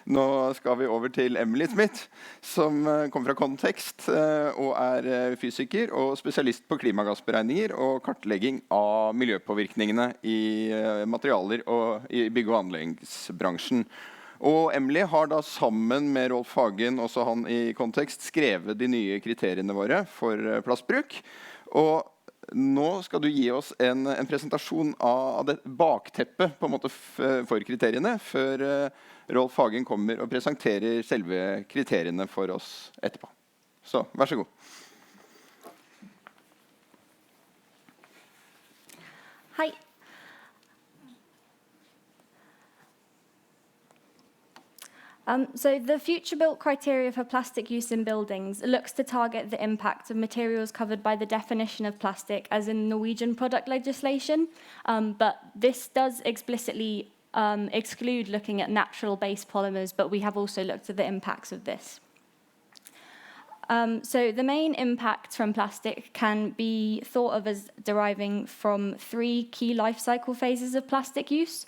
Nå skal vi over til Emily Smith, som kommer fra kontekst og fysiker og spesialist på klimagassberegninger og kartlegging av miljøpåvirkningene i materialer og i bygg- og anleggsbransjen. Og Emily har da sammen med Rolf Hagen, også han i kontekst, skrevet de nye kriteriene våre for plastbruk. Og nå skal du gi oss en presentasjon av det bakteppet på en måte for kriteriene, før Rolf Hagen kommer og presenterer selve kriteriene for oss etterpå. Så, vær så god. Hei. So the FutureBuilt criteria for plastic use in buildings looks to target the impact of materials covered by the definition of plastic as in Norwegian product legislation, but this does explicitly exclude looking at natural-based polymers, but we have also looked at the impacts of this. So the main impacts from plastic can be thought of as deriving from 3 key life cycle phases of plastic use.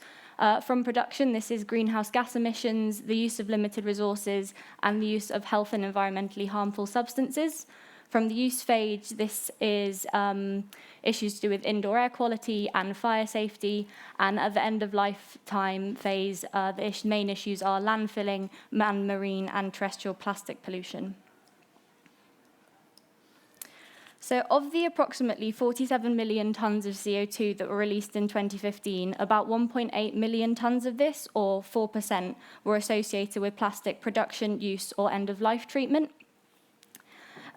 From production, this is greenhouse gas emissions, the use of limited resources, and the use of health and environmentally harmful substances. From the use phase, this is issues to do with indoor air quality and fire safety. And at the end of lifetime phase, the main issues are landfilling, marine and terrestrial plastic pollution. So of the approximately 47 million tons of CO2 that were released in 2015, about 1.8 million tons of this, or 4%, were associated with plastic production, use, or end-of-life treatment.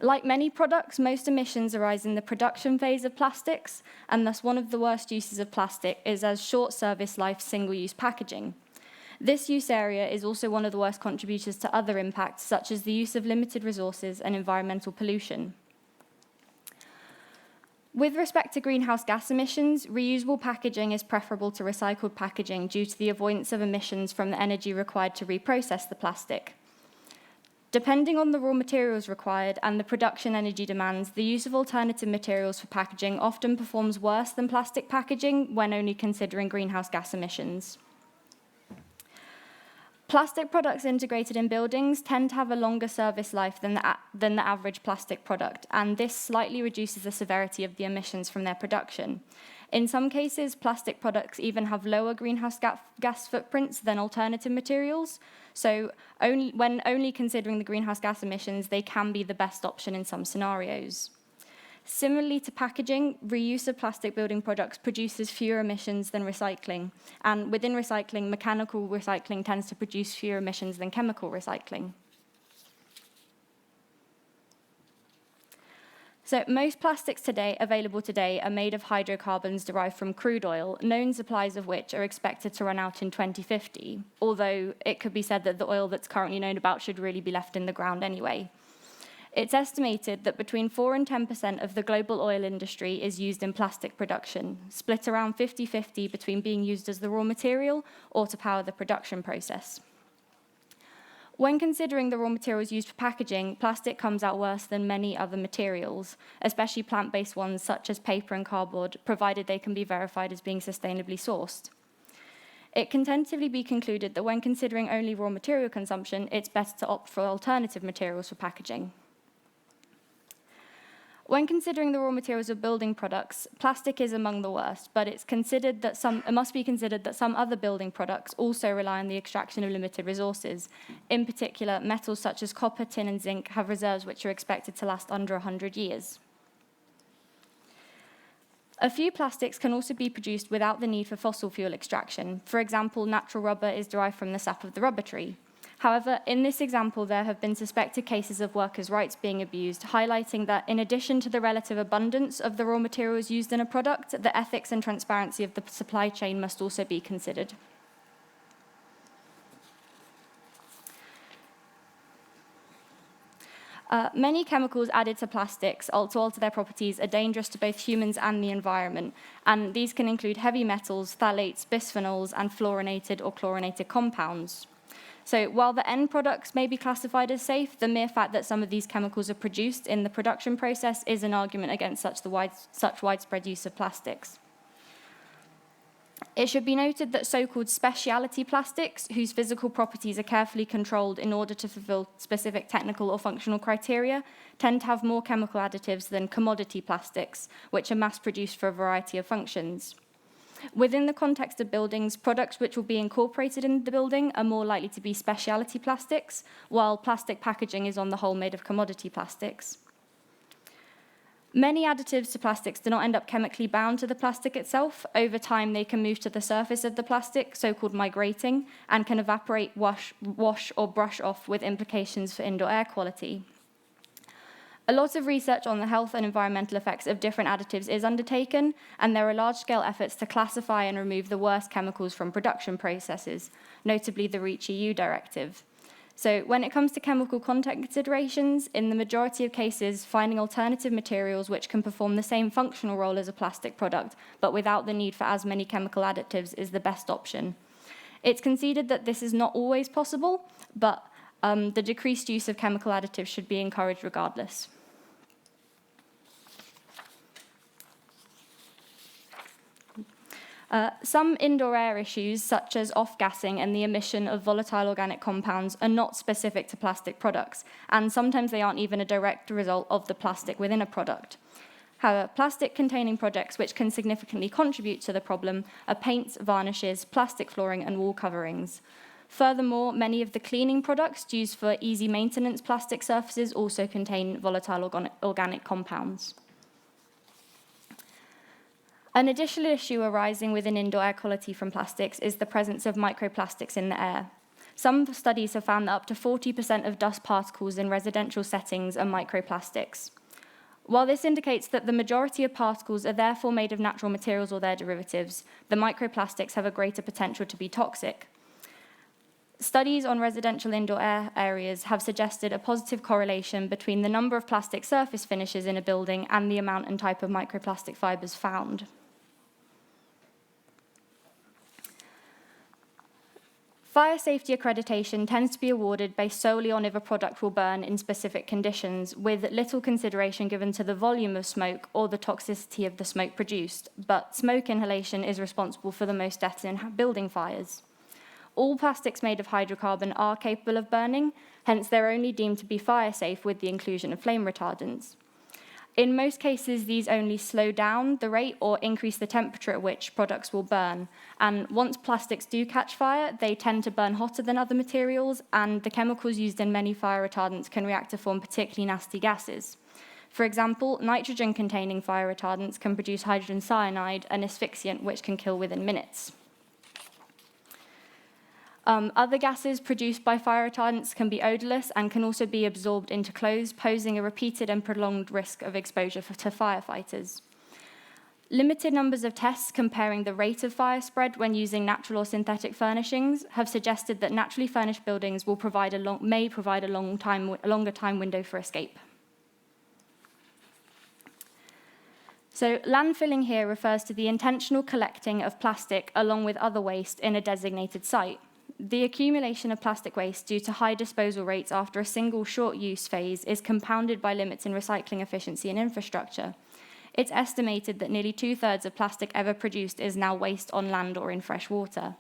Like many products, most emissions arise in the production phase of plastics, and thus one of the worst uses of plastic is as short service life single-use packaging. This use area is also one of the worst contributors to other impacts, such as the use of limited resources and environmental pollution. With respect to greenhouse gas emissions, reusable packaging is preferable to recycled packaging due to the avoidance of emissions from the energy required to reprocess the plastic. Depending on the raw materials required and the production energy demands, the use of alternative materials for packaging often performs worse than plastic packaging when only considering greenhouse gas emissions. Plastic products integrated in buildings tend to have a longer service life than the average plastic product, and this slightly reduces the severity of the emissions from their production. In some cases, plastic products even have lower greenhouse gas footprints than alternative materials, so when only considering the greenhouse gas emissions, they can be the best option in some scenarios. Similarly to packaging, reuse of plastic building products produces fewer emissions than recycling. And within recycling, mechanical recycling tends to produce fewer emissions than chemical recycling. So most plastics available today are made of hydrocarbons derived from crude oil, known supplies of which are expected to run out in 2050, although it could be said that the oil that's currently known about should really be left in the ground anyway. It's estimated that between 4 and 10% of the global oil industry is used in plastic production, split around 50-50 between being used as the raw material or to power the production process. When considering the raw materials used for packaging, plastic comes out worse than many other materials, especially plant-based ones such as paper and cardboard, provided they can be verified as being sustainably sourced. It can tentatively be concluded that when considering only raw material consumption, it's better to opt for alternative materials for packaging. When considering the raw materials of building products, plastic is among the worst, but it must be considered that some other building products also rely on the extraction of limited resources. In particular, metals such as copper, tin, and zinc have reserves which are expected to last under 100 years. A few plastics can also be produced without the need for fossil fuel extraction. For example, natural rubber is derived from the sap of the rubber tree. However, in this example, there have been suspected cases of workers' rights being abused, highlighting that in addition to the relative abundance of the raw materials used in a product, the ethics and transparency of the supply chain must also be considered. Many chemicals added to plastics to alter their properties are dangerous to both humans and the environment, and these can include heavy metals, phthalates, bisphenols, and fluorinated or chlorinated compounds. So while the end products may be classified as safe, the mere fact that some of these chemicals are produced in the production process is an argument against such widespread use of plastics. It should be noted that so-called specialty plastics, whose physical properties are carefully controlled in order to fulfill specific technical or functional criteria, tend to have more chemical additives than commodity plastics, which are mass-produced for a variety of functions. Within the context of buildings, products which will be incorporated in the building are more likely to be specialty plastics, while plastic packaging is on the whole made of commodity plastics. Many additives to plastics do not end up chemically bound to the plastic itself. Over time, they can move to the surface of the plastic, so-called migrating, and can evaporate, wash, or brush off with implications for indoor air quality. A lot of research on the health and environmental effects of different additives is undertaken, and there are large-scale efforts to classify and remove the worst chemicals from production processes, notably the REACH EU directive. So when it comes to chemical content considerations, in the majority of cases, finding alternative materials which can perform the same functional role as a plastic product, but without the need for as many chemical additives, is the best option. It's conceded that this is not always possible, but the decreased use of chemical additives should be encouraged regardless. Some indoor air issues, such as off-gassing and the emission of volatile organic compounds, are not specific to plastic products, and sometimes they aren't even a direct result of the plastic within a product. However, plastic-containing products which can significantly contribute to the problem are paints, varnishes, plastic flooring, and wall coverings. Furthermore, many of the cleaning products used for easy maintenance plastic surfaces also contain volatile organic compounds. An additional issue arising within indoor air quality from plastics is the presence of microplastics in the air. Some studies have found that up to 40% of dust particles in residential settings are microplastics. While this indicates that the majority of particles are therefore made of natural materials or their derivatives, the microplastics have a greater potential to be toxic. Studies on residential indoor air areas have suggested a positive correlation between the number of plastic surface finishes in a building and the amount and type of microplastic fibers found. Fire safety accreditation tends to be awarded based solely on if a product will burn in specific conditions, with little consideration given to the volume of smoke or the toxicity of the smoke produced, but smoke inhalation is responsible for the most deaths in building fires. All plastics made of hydrocarbon are capable of burning, hence they're only deemed to be fire safe with the inclusion of flame retardants. In most cases, these only slow down the rate or increase the temperature at which products will burn. And once plastics do catch fire, they tend to burn hotter than other materials, and the chemicals used in many fire retardants can react to form particularly nasty gases. For example, nitrogen-containing fire retardants can produce hydrogen cyanide, an asphyxiant which can kill within minutes. Other gases produced by fire retardants can be odorless and can also be absorbed into clothes, posing a repeated and prolonged risk of exposure to firefighters. Limited numbers of tests comparing the rate of fire spread when using natural or synthetic furnishings have suggested that naturally furnished buildings will may provide a longer time window for escape. So landfilling here refers to the intentional collecting of plastic along with other waste in a designated site. The accumulation of plastic waste due to high disposal rates after a single short-use phase is compounded by limits in recycling efficiency and infrastructure. It's estimated that nearly 2/3 of plastic ever produced is now waste on land or in fresh water.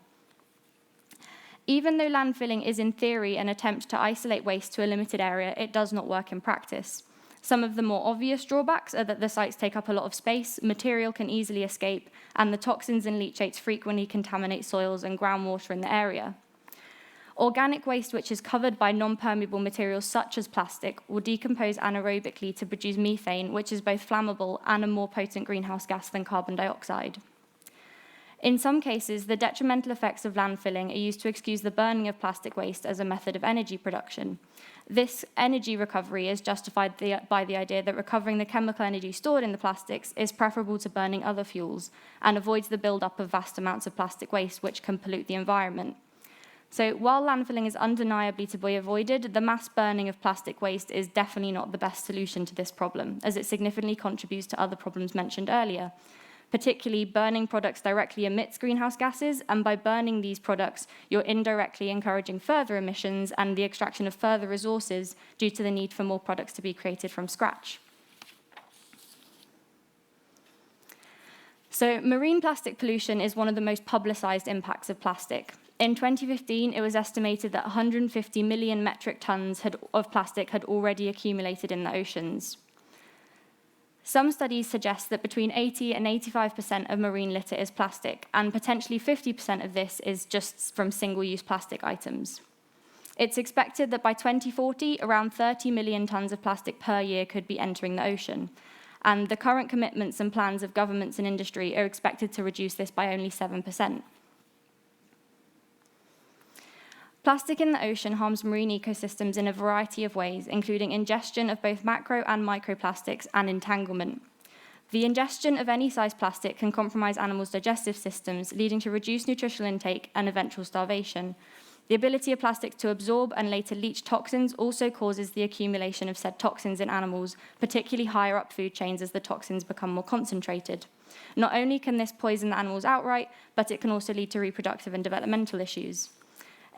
Even though landfilling is in theory an attempt to isolate waste to a limited area, it does not work in practice. Some of the more obvious drawbacks are that the sites take up a lot of space, material can easily escape, and the toxins and leachates frequently contaminate soils and groundwater in the area. Organic waste, which is covered by non-permeable materials such as plastic, will decompose anaerobically to produce methane, which is both flammable and a more potent greenhouse gas than carbon dioxide. In some cases, the detrimental effects of landfilling are used to excuse the burning of plastic waste as a method of energy production. This energy recovery is justified by the idea that recovering the chemical energy stored in the plastics is preferable to burning other fuels and avoids the build-up of vast amounts of plastic waste, which can pollute the environment. So while landfilling is undeniably to be avoided, the mass burning of plastic waste is definitely not the best solution to this problem, as it significantly contributes to other problems mentioned earlier. Particularly, burning products directly emits greenhouse gases, and by burning these products, you're indirectly encouraging further emissions and the extraction of further resources due to the need for more products to be created from scratch. So marine plastic pollution is one of the most publicized impacts of plastic. In 2015, it was estimated that 150 million metric tons of plastic had already accumulated in the oceans. Some studies suggest that between 80 and 85% of marine litter is plastic, and potentially 50% of this is just from single-use plastic items. It's expected that by 2040, around 30 million tons of plastic per year could be entering the ocean, and the current commitments and plans of governments and industry are expected to reduce this by only 7%. Plastic in the ocean harms marine ecosystems in a variety of ways, including ingestion of both macro and microplastics and entanglement. The ingestion of any size plastic can compromise animals' digestive systems, leading to reduced nutritional intake and eventual starvation. The ability of plastics to absorb and later leach toxins also causes the accumulation of said toxins in animals, particularly higher up food chains as the toxins become more concentrated. Not only can this poison the animals outright, but it can also lead to reproductive and developmental issues.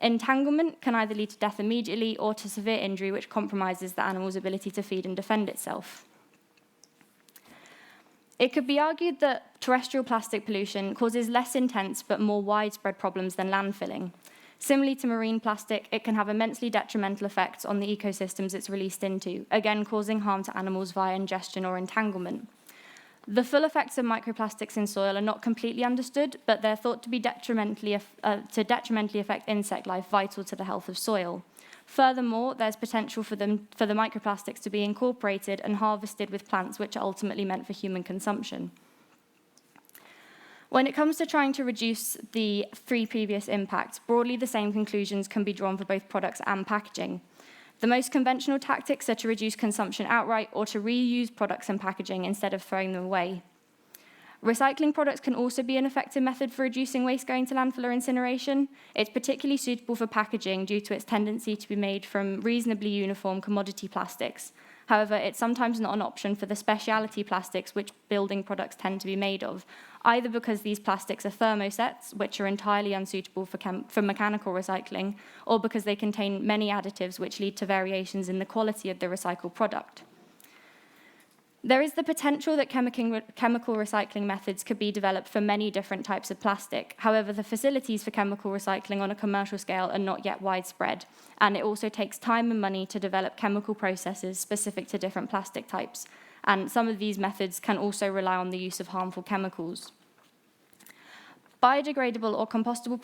Entanglement can either lead to death immediately or to severe injury, which compromises the animal's ability to feed and defend itself. It could be argued that terrestrial plastic pollution causes less intense but more widespread problems than landfilling. Similarly to marine plastic, it can have immensely detrimental effects on the ecosystems it's released into, again causing harm to animals via ingestion or entanglement. The full effects of microplastics in soil are not completely understood, but they're thought to be detrimentally affect insect life vital to the health of soil. Furthermore, there's potential for the microplastics to be incorporated and harvested with plants which are ultimately meant for human consumption. When it comes to trying to reduce the three previous impacts, broadly the same conclusions can be drawn for both products and packaging. The most conventional tactics are to reduce consumption outright or to reuse products and packaging instead of throwing them away. Recycling products can also be an effective method for reducing waste going to landfill or incineration. It's particularly suitable for packaging due to its tendency to be made from reasonably uniform commodity plastics. However, it's sometimes not an option for the specialty plastics which building products tend to be made of, either because these plastics are thermosets, which are entirely unsuitable for mechanical recycling, or because they contain many additives which lead to variations in the quality of the recycled product. There is the potential that chemical recycling methods could be developed for many different types of plastic. However, the facilities for chemical recycling on a commercial scale are not yet widespread, and it also takes time and money to develop chemical processes specific to different plastic types. And some of these methods can also rely on the use of harmful chemicals. Biodegradable or compostable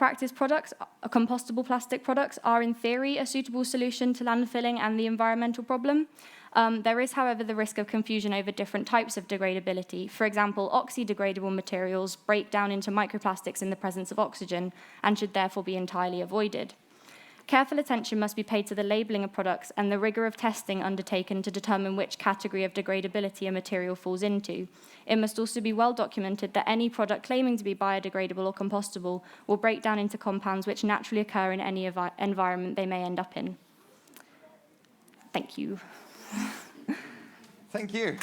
plastic products are in theory a suitable solution to landfilling and the environmental problem. There is, however, the risk of confusion over different types of degradability. For example, oxy-degradable materials break down into microplastics in the presence of oxygen and should therefore be entirely avoided. Careful attention must be paid to the labeling of products and the rigor of testing undertaken to determine which category of degradability a material falls into. It must also be well documented that any product claiming to be biodegradable or compostable will break down into compounds which naturally occur in any environment they may end up in. Thank you. Thank you.